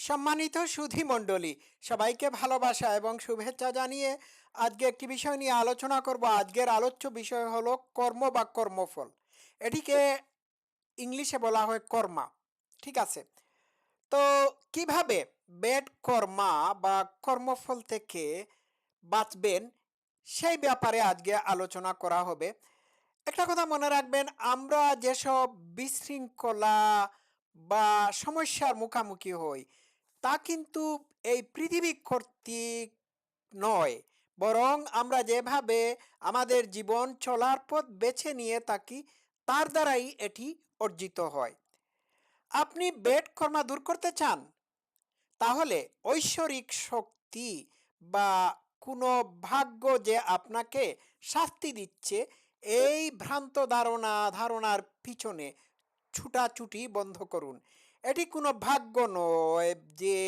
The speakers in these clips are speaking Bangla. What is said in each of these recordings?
সম্মানিত সুধী মণ্ডলী, সবাইকে ভালোবাসা এবং শুভেচ্ছা জানিয়ে আজকে একটি বিষয় নিয়ে আলোচনা করব। আজকের আলোচ্য বিষয় হলো কর্ম বা কর্মফল। এটিকে ইংলিশে বলা হয় কর্মা। ঠিক আছে, তো কিভাবে ব্যাড কর্মা বা কর্মফল থেকে বাঁচবেন সেই ব্যাপারে আজকে আলোচনা করা হবে। একটা কথা মনে রাখবেন, আমরা যেসব বিশৃঙ্খলা বা সমস্যার মুখোমুখি হই তা কিন্তু এই পৃথিবী কর্তৃক নয়, বরং আমরা যেভাবে আমাদের জীবন চলার পথ বেছে নিয়ে থাকি তার দ্বারাই এটি অর্জিত হয়। আপনি ব্যাড কর্মা দূর করতে চান, তাহলে ঐশ্বরিক শক্তি বা কোনো ভাগ্য যে আপনাকে শাস্তি দিচ্ছে, এই ভ্রান্ত ধারণার পিছনে ছুটাছুটি বন্ধ করুন। এটি কোনো ভাগ্য নয় যে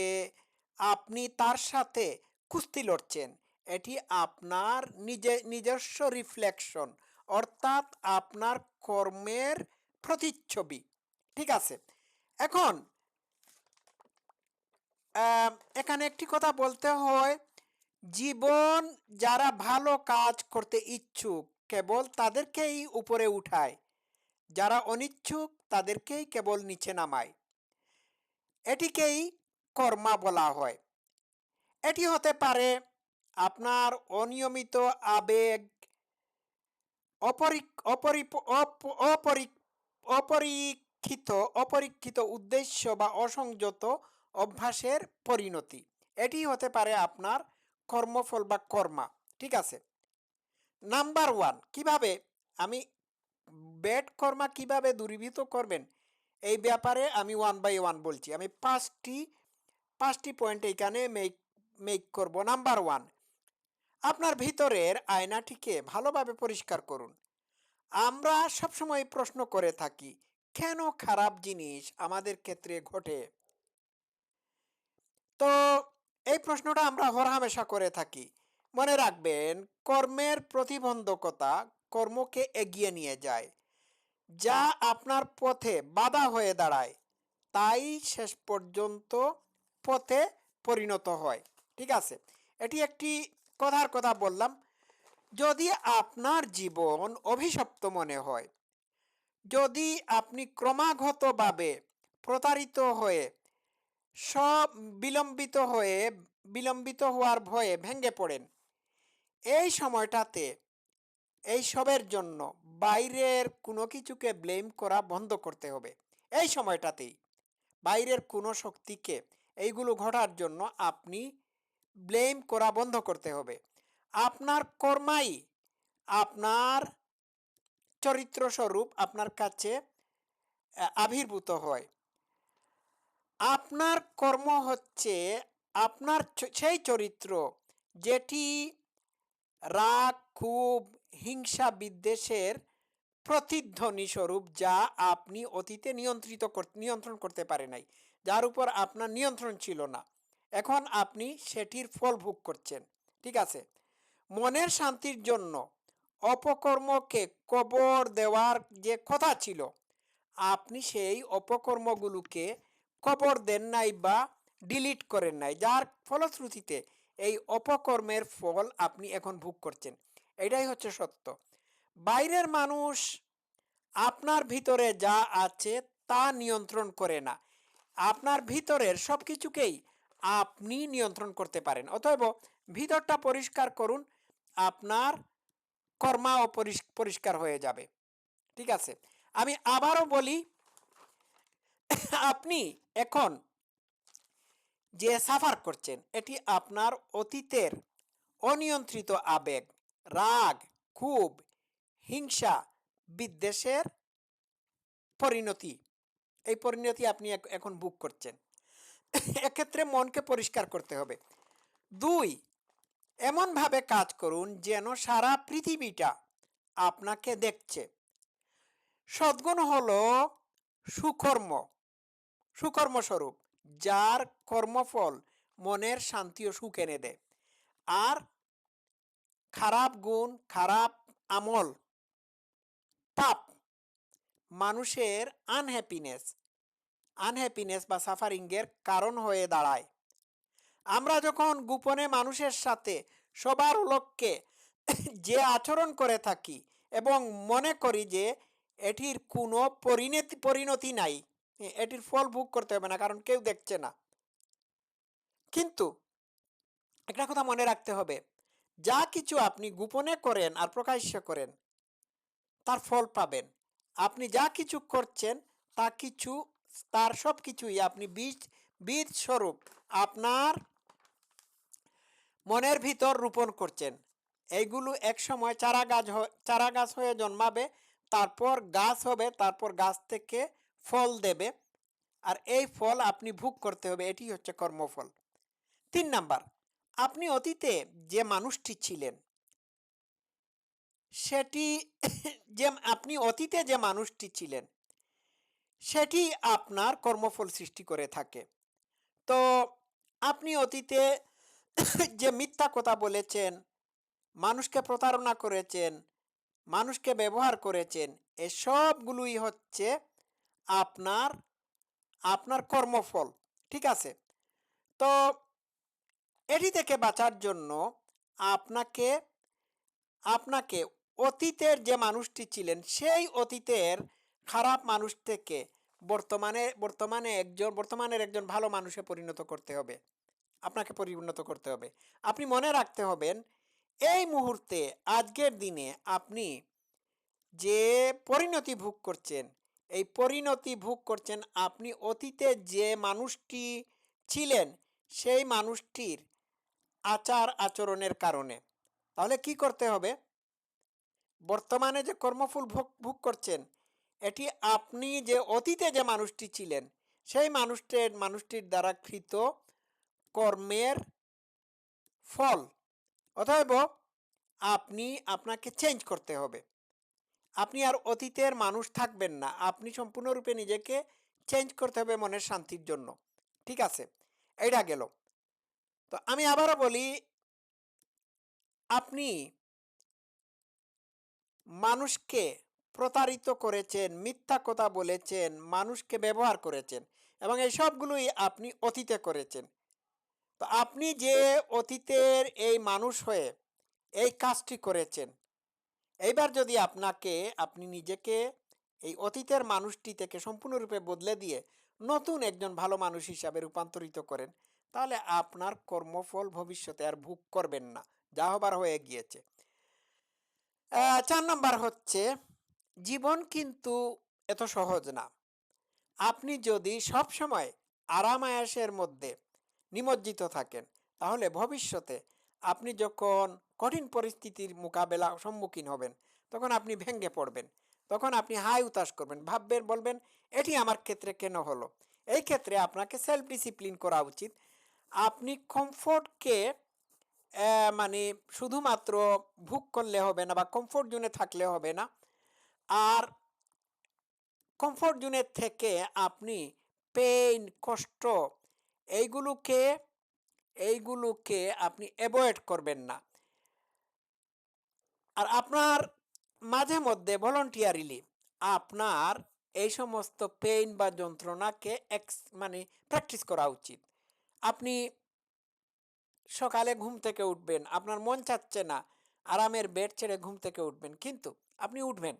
আপনি তার সাথে কুস্তি লড়ছেন। এটি আপনার নিজস্ব রিফ্লেকশন, অর্থাৎ আপনার কর্মের প্রতিচ্ছবি। ঠিক আছে, এখন এখানে একটি কথা বলতে হয়, জীবন যারা ভালো কাজ করতে ইচ্ছুক কেবল তাদেরকেই উপরে উঠায়, যারা অনিচ্ছুক তাদেরকেই কেবল নিচে নামায়। এটিকেই কর্মা বলা হয়। এটি হতে পারে আপনার অনিয়মিত আবেগ, অপরীক্ষিত উদ্দেশ্য বা অসংযত অভ্যাসের পরিণতি। এটি হতে পারে আপনার কর্মফল বা কর্মা। ঠিক আছে, নাম্বার ওয়ান, কিভাবে আমি ব্যাড কর্মা কিভাবে দূরীভূত করবেন এই ব্যাপারে আমি ওয়ান বাই ওয়ান বলছি। আমি পাঁচটি পয়েন্ট এইখানে মেক করব। নাম্বার ওয়ান, আপনার ভিতরের আয়নাটিকে ভালোভাবে পরিষ্কার করুন। আমরা সবসময় প্রশ্ন করে থাকি, কেন খারাপ জিনিস আমাদের ক্ষেত্রে ঘটে? তো এই প্রশ্নটা আমরা হরহামেশা করে থাকি। মনে রাখবেন, কর্মের প্রতিবন্ধকতা কর্মকে এগিয়ে নিয়ে যায়, যা আপনার পথে বাধা হয়ে দাঁড়ায়, তাই শেষ পর্যন্ত পথে পরিণত হয়। ঠিক আছে, এটি একটি কথার কথা বললাম। যদি আপনার জীবন অভিশপ্ত মনে হয়, যদি আপনি ক্রমাগতভাবে প্রতারিত হয়ে সব বিলম্বিত হওয়ার ভয়ে ভেঙে পড়েন, এই সময়টাতে এই সবের জন্য বাইরের কোনো কিছুকে ব্লেম করা বন্ধ করতে হবে। এই সময়টাতেই বাইরের কোনো শক্তিকে এইগুলো ঘটার জন্য আপনি ব্লেম করা বন্ধ করতে হবে। আপনার কর্মাই আপনার চরিত্র স্বরূপ আপনার কাছে আবির্ভূত হয়। আপনার কর্ম হচ্ছে আপনার সেই চরিত্র যেটি রাগ, ক্ষোভ, হিংসা, বিদ্বেষের প্রতিধ্বনি স্বরূপ, যা আপনি অতীতে নিয়ন্ত্রণ করতে পারে নাই, যার উপর আপনার নিয়ন্ত্রণ ছিল না। এখন আপনি সেটির ফল ভোগ করছেন। ঠিক আছে, মনের শান্তির জন্য অপকর্মকে কবর দেওয়ার যে কথা ছিল, আপনি সেই অপকর্মগুলোকে কবর দেন নাই বা ডিলিট করেন নাই, যার ফলশ্রুতিতে এই অপকর্মের ফল আপনি এখন ভোগ করছেন। এটাই হচ্ছে সত্য। বাইরের মানুষ আপনার ভিতরে যা আছে তা নিয়ন্ত্রণ করে না, আপনার ভিতরের সব কিছুকেই আপনি নিয়ন্ত্রণ করতে পারেন। অতএব ভিতরটা পরিষ্কার করুন, আপনার কর্মাও পরিষ্কার হয়ে যাবে। ঠিক আছে, আমি আবারও বলি, আপনি এখন যে সাফার করছেন এটি আপনার অতীতের অনিয়ন্ত্রিত আবেগ, রাগ, ক্ষোভ, হিংসা, বিদ্বেষের পরিণতি। এই পরিণতি আপনি এখন ভোগ করছেন। এক্ষেত্রে মনকে পরিষ্কার করতে হবে। দুই, এমনভাবে কাজ করুন যেন সারা পৃথিবীটা আপনাকে দেখছে। সদ্গুণ হলো সুকর্মস্বরূপ, যার কর্মফল মনের শান্তি ও সুখ এনে দেয়। আর খারাপ গুণ, খারাপ আমল, পাপ মানুষের আনহ্যাপিনেস, আনহ্যাপিনেস বা সাফারিংয়ের কারণ হয়ে দাঁড়ায়। আমরা যখন গোপনে মানুষের সাথে সবার লক্ষ্যে যে আচরণ করে থাকি এবং মনে করি যে এটির কোনো পরিণতি নাই, এটির ফল ভোগ করতে হবে না কারণ কেউ দেখছে না, কিন্তু একটা কথা মনে রাখতে হবে, যা কিছু আপনি গোপনে করেন আর প্রকাশ্য করেন তার ফল পাবেন। আপনি যা কিছু করছেন তা কিছু, তার সব কিছুই আপনি বীজ বীজ স্বরূপ আপনার মনের ভিতর রোপণ করছেন। এইগুলো একসময় চারা গাছ হয়ে জন্মাবে, তারপর গাছ হবে, তারপর গাছ থেকে ফল দেবে, আর এই ফল আপনি ভোগ করতে হবে। এটি হচ্ছে কর্মফল। 3 নাম্বার, আপনি অতীতে যে মানুষটি ছিলেন সেটি যে আপনি অতীতে যে মানুষটি ছিলেন সেটি আপনার কর্মফল সৃষ্টি করে থাকে। তো আপনি অতীতে যে মিথ্যা কথা বলেছেন, মানুষকে প্রতারণা করেছেন, মানুষকে ব্যবহার করেছেন, এসবগুলোই হচ্ছে আপনার আপনার কর্মফল। ঠিক আছে? তো এটি থেকে বাঁচার জন্য আপনাকে আপনাকে অতীতের যে মানুষটি ছিলেন সেই অতীতের খারাপ মানুষ থেকে বর্তমানের একজন ভালো মানুষে পরিণত করতে হবে। আপনাকে পরিণত করতে হবে। আপনি মনে রাখতে হবেন, এই মুহূর্তে আজকের দিনে আপনি যে পরিণতি ভোগ করছেন, এই পরিণতি ভোগ করছেন আপনি অতীতে যে মানুষটি ছিলেন সেই মানুষটির আচার আচরণের কারণে। তাহলে কি করতে হবে? বর্তমানে যে কর্মফল ভোগ করছেন এটি আপনি যে অতীতে যে মানুষটি ছিলেন সেই মানুষটির দ্বারা কৃত কর্মের ফল। অতএব আপনাকে চেঞ্জ করতে হবে। আপনি আর অতীতের মানুষ থাকবেন না, আপনি সম্পূর্ণরূপে নিজেকে চেঞ্জ করতে হবে মনের শান্তির জন্য। ঠিক আছে? এইটা গেল। তো আমি আবারও বলি, আপনি মানুষকে প্রতারিত করেছেন, মিথ্যা কথা বলেছেন, মানুষকে ব্যবহার করেছেন এবং এই সবগুলোই আপনি অতীতে করেছেন। তো আপনি যে অতীতের এই মানুষ হয়ে এই কাজটি করেছেন, এইবার যদি আপনি নিজেকে এই অতীতের মানুষটি থেকে সম্পূর্ণরূপে বদলে দিয়ে নতুন একজন ভালো মানুষ হিসাবে রূপান্তরিত করেন, তাহলে আপনার কর্মফল ভবিষ্যতে আর ভোগ করবেন না, যা হবার হয়ে গিয়েছে। 4 নম্বর হচ্ছে, জীবন কিন্তু এত সহজ না। আপনি যদি সব সময় আরাম আয়েশের মধ্যে নিমজ্জিত থাকেন তাহলে ভবিষ্যতে আপনি যখন কঠিন পরিস্থিতির সম্মুখীন হবেন তখন আপনি ভেঙে পড়বেন, তখন আপনি হাই উতাস করবেন, ভাববেন, বলবেন এটি আমার ক্ষেত্রে কেন হলো। এই ক্ষেত্রে আপনাকে সেলফ ডিসিপ্লিন করা উচিত। আপনি কমফোর্টকে মানে শুধুমাত্র ভোগ করলে হবে না বা কমফোর্ট জোনে থাকলে হবে না, আর কমফোর্ট জোনের থেকে আপনি পেইন, কষ্ট এইগুলোকে এইগুলোকে আপনি অ্যাভয়েড করবেন না। আর আপনার মাঝে মধ্যে ভলান্টিয়ারিলি আপনার এই সমস্ত পেইন বা যন্ত্রণাকে মানে প্র্যাকটিস করা উচিত। আপনি সকালে ঘুম থেকে উঠবেন, আপনার মন চাচ্ছে না, আরামের বেড ছেড়ে ঘুম থেকে উঠবেন, কিন্তু আপনি উঠবেন।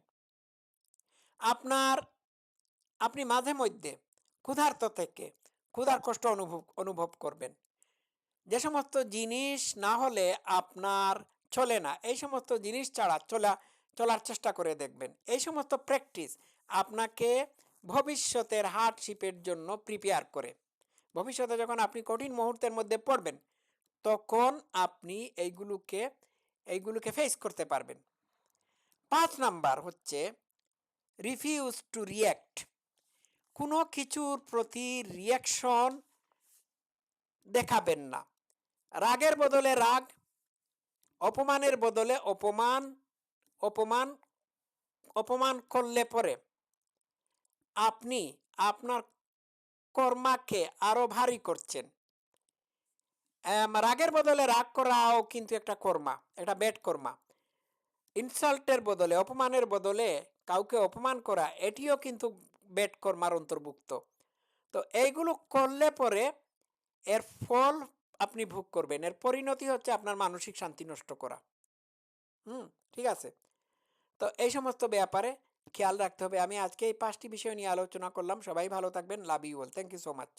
আপনার আপনি মাঝে মধ্যে ক্ষুধার্ত থেকে ক্ষুধার কষ্ট অনুভব করবেন। যে সমস্ত জিনিস না হলে আপনার চলে না, এই সমস্ত জিনিস ছাড়া চলার চেষ্টা করে দেখবেন। এই সমস্ত প্র্যাকটিস আপনাকে ভবিষ্যতের হার্ডশিপের জন্য প্রিপেয়ার করে। ভবিষ্যতে যখন আপনি কঠিন মুহূর্তের মধ্যে পড়বেন তখন আপনি এইগুলোকে ফেস করতে পারবেন। 5 নাম্বার হচ্ছে, রিফিউজ টু রিয়্যাক্ট। কোনো কিছুর প্রতি রিয়াকশন দেখাবেন না। রাগের বদলে রাগ, অপমানের বদলে অপমান, অপমান অপমান করলে পরে আপনি আপনার কর্মাকে আরো ভারী করছেন। রাগের বদলে রাগ করাও কিন্তু একটা কর্মা, একটা ব্যাড কর্মা। ইনসাল্টের বদলে, অপমানের বদলে কাউকে অপমান করা, এটিও কিন্তু ব্যাড কর্মার অন্তর্ভুক্ত। তো এইগুলো করলে পরে এর ফল আপনি ভোগ করবেন। এর পরিণতি হচ্ছে আপনার মানসিক শান্তি নষ্ট করা। হুম? ঠিক আছে? তো এই সমস্ত ব্যাপারে খেয়াল রাখতে হবে। আমি আজকে এই ৫ টি বিষয় নিয়ে আলোচনা করলাম। সবাই ভালো থাকবেন। Love you all. Thank you so much.